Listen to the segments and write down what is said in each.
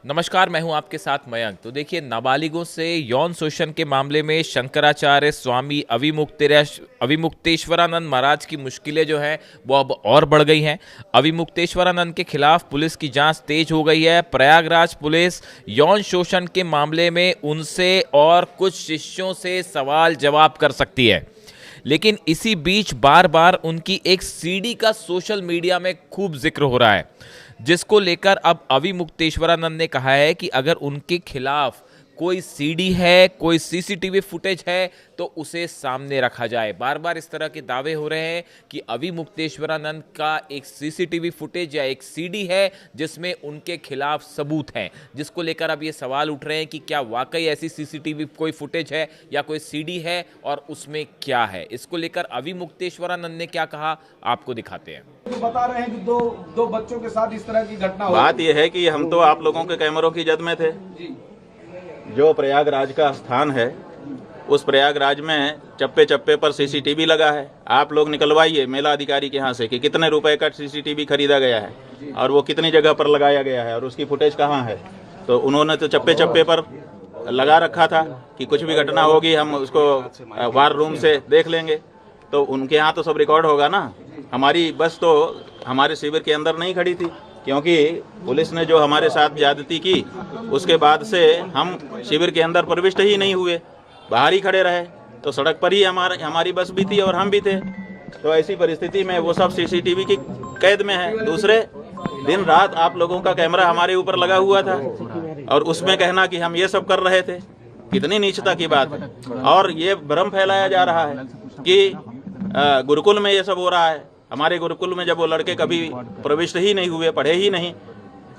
नमस्कार, मैं हूं आपके साथ मयंक। तो देखिए, नाबालिगों से यौन शोषण के मामले में शंकराचार्य स्वामी अविमुक्तेश्वरानंद महाराज की मुश्किलें जो है वो अब और बढ़ गई हैं। अविमुक्तेश्वरानंद के खिलाफ पुलिस की जांच तेज हो गई है। प्रयागराज पुलिस यौन शोषण के मामले में उनसे और कुछ शिष्यों से सवाल जवाब कर सकती है। लेकिन इसी बीच बार बार उनकी एक सीडी का सोशल मीडिया में खूब जिक्र हो रहा है, जिसको लेकर अब अविमुक्तेश्वरानंद ने कहा है कि अगर उनके खिलाफ कोई सीडी है, कोई सीसीटीवी फुटेज है, तो उसे सामने रखा जाए। बार बार इस तरह के दावे हो रहे हैं कि अविमुक्तेश्वरानंद का एक सीसीटीवी फुटेज या एक सीडी है जिसमें उनके खिलाफ सबूत हैं, जिसको लेकर अब ये सवाल उठ रहे हैं कि क्या वाकई ऐसी सीसीटीवी कोई फुटेज है या कोई सीडी है और उसमें क्या है। इसको लेकर अविमुक्तेश्वरानंद ने क्या कहा, आपको दिखाते हैं। तो बता रहे हैं कि दो बच्चों के साथ इस तरह की घटना हुई। बात यह है कि हम तो आप लोगों के कैमरों की जद में थे। जो प्रयागराज का स्थान है, उस प्रयागराज में चप्पे चप्पे पर सीसीटीवी लगा है। आप लोग निकलवाइए मेला अधिकारी के यहाँ से कि कितने रुपए का सीसीटीवी खरीदा गया है और वो कितनी जगह पर लगाया गया है और उसकी फुटेज कहाँ है। तो उन्होंने तो चप्पे चप्पे पर लगा रखा था कि कुछ भी घटना होगी हम उसको वार रूम से देख लेंगे। तो उनके यहाँ तो सब रिकॉर्ड होगा ना। हमारी बस तो हमारे शिविर के अंदर नहीं खड़ी थी, क्योंकि पुलिस ने जो हमारे साथ ज्यादती की उसके बाद से हम शिविर के अंदर प्रविष्ट ही नहीं हुए, बाहर ही खड़े रहे। तो सड़क पर ही हमारी बस भी थी और हम भी थे। तो ऐसी परिस्थिति में वो सब सीसीटीवी की कैद में है। दूसरे दिन रात आप लोगों का कैमरा हमारे ऊपर लगा हुआ था और उसमें कहना कि हम ये सब कर रहे थे, कितनी नीचता की बात है। और ये भ्रम फैलाया जा रहा है कि गुरुकुल में ये सब हो रहा है। हमारे गुरुकुल में जब वो लड़के कभी प्रविष्ट ही नहीं हुए, पढ़े ही नहीं,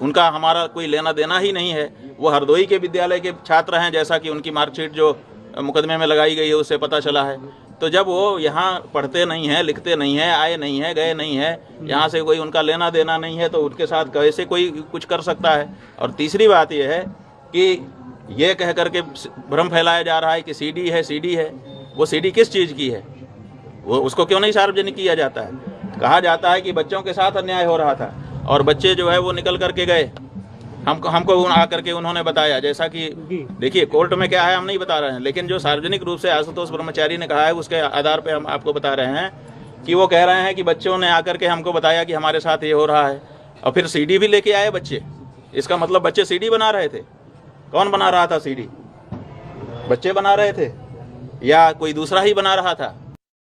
उनका हमारा कोई लेना देना ही नहीं है। वो हरदोई के विद्यालय के छात्र हैं, जैसा कि उनकी मार्कशीट जो मुकदमे में लगाई गई है उससे पता चला है। तो जब वो यहाँ पढ़ते नहीं हैं, लिखते नहीं हैं, आए नहीं हैं, गए नहीं हैं, यहाँ से कोई उनका लेना देना नहीं है, तो उनके साथ कैसे कोई कुछ कर सकता है। और तीसरी बात यह है कि ये कह करके भ्रम फैलाया जा रहा है कि सीडी है, सीडी है। वो सीडी किस चीज़ की है, वो उसको क्यों नहीं सार्वजनिक किया जाता है। कहा जाता है कि बच्चों के साथ अन्याय हो रहा था और बच्चे जो है वो निकल करके गए, हमको आकर के उन्होंने बताया। जैसा कि देखिए कोर्ट में क्या है हम नहीं बता रहे हैं, लेकिन जो सार्वजनिक रूप से आशुतोष ब्रह्मचारी ने कहा है उसके आधार पे हम आपको बता रहे हैं कि वो कह रहे हैं कि बच्चों ने आकर के हमको बताया कि हमारे साथ ये हो रहा है और फिर सीडी भी लेके आए बच्चे। इसका मतलब बच्चे सीडी बना रहे थे। कौन बना रहा था सीडी? बच्चे बना रहे थे या कोई दूसरा ही बना रहा था?